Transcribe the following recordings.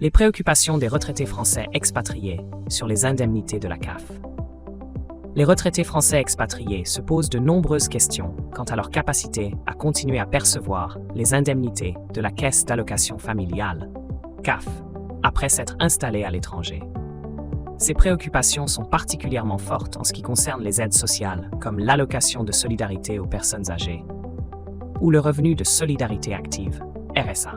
Les préoccupations des retraités français expatriés sur les indemnités de la CAF. Les retraités français expatriés se posent de nombreuses questions quant à leur capacité à continuer à percevoir les indemnités de la Caisse d'allocation familiale, CAF, après s'être installés à l'étranger. Ces préoccupations sont particulièrement fortes en ce qui concerne les aides sociales, comme l'allocation de solidarité aux personnes âgées ou le revenu de solidarité active, RSA.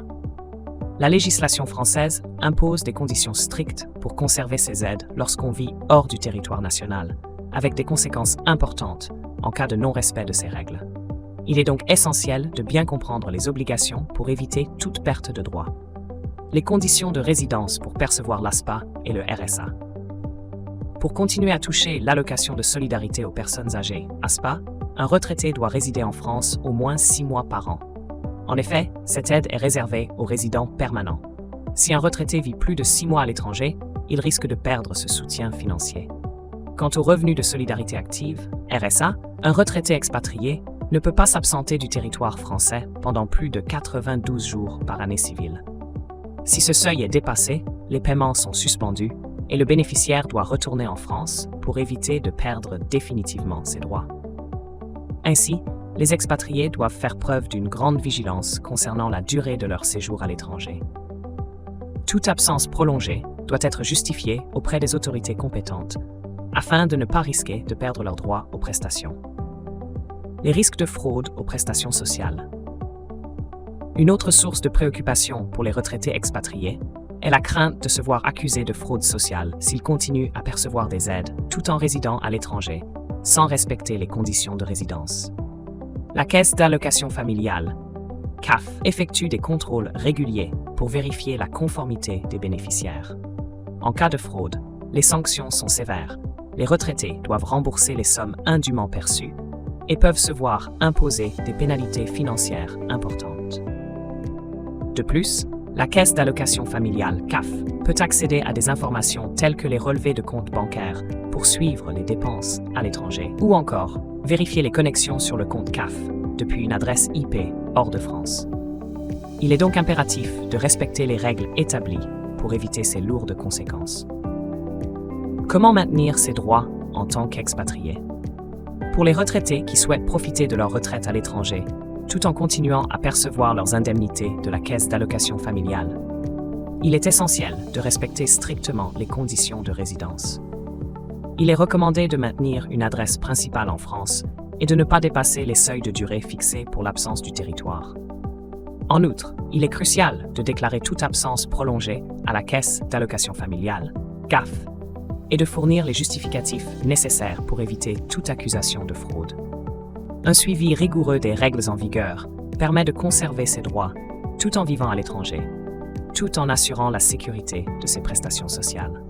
La législation française impose des conditions strictes pour conserver ces aides lorsqu'on vit hors du territoire national, avec des conséquences importantes en cas de non-respect de ces règles. Il est donc essentiel de bien comprendre les obligations pour éviter toute perte de droits. Les conditions de résidence pour percevoir l'ASPA et le RSA. Pour continuer à toucher l'allocation de solidarité aux personnes âgées, ASPA, un retraité doit résider en France au moins 6 mois par an. En effet, cette aide est réservée aux résidents permanents. Si un retraité vit plus de 6 mois à l'étranger, il risque de perdre ce soutien financier. Quant au revenu de solidarité active, RSA, un retraité expatrié ne peut pas s'absenter du territoire français pendant plus de 92 jours par année civile. Si ce seuil est dépassé, les paiements sont suspendus et le bénéficiaire doit retourner en France pour éviter de perdre définitivement ses droits. Ainsi, les expatriés doivent faire preuve d'une grande vigilance concernant la durée de leur séjour à l'étranger. Toute absence prolongée doit être justifiée auprès des autorités compétentes afin de ne pas risquer de perdre leurs droits aux prestations. Les risques de fraude aux prestations sociales. Une autre source de préoccupation pour les retraités expatriés est la crainte de se voir accusés de fraude sociale s'ils continuent à percevoir des aides tout en résidant à l'étranger, sans respecter les conditions de résidence. La Caisse d'allocation familiale, CAF, effectue des contrôles réguliers pour vérifier la conformité des bénéficiaires. En cas de fraude, les sanctions sont sévères. Les retraités doivent rembourser les sommes indûment perçues et peuvent se voir imposer des pénalités financières importantes. De plus, la Caisse d'allocation familiale, CAF, peut accéder à des informations telles que les relevés de comptes bancaires pour suivre les dépenses à l'étranger ou encore vérifier les connexions sur le compte CAF depuis une adresse IP hors de France. Il est donc impératif de respecter les règles établies pour éviter ces lourdes conséquences. Comment maintenir ses droits en tant qu'expatrié? Pour les retraités qui souhaitent profiter de leur retraite à l'étranger, tout en continuant à percevoir leurs indemnités de la Caisse d'allocation familiale, il est essentiel de respecter strictement les conditions de résidence. Il est recommandé de maintenir une adresse principale en France et de ne pas dépasser les seuils de durée fixés pour l'absence du territoire. En outre, il est crucial de déclarer toute absence prolongée à la Caisse d'allocation familiale, CAF, et de fournir les justificatifs nécessaires pour éviter toute accusation de fraude. Un suivi rigoureux des règles en vigueur permet de conserver ses droits tout en vivant à l'étranger, tout en assurant la sécurité de ses prestations sociales.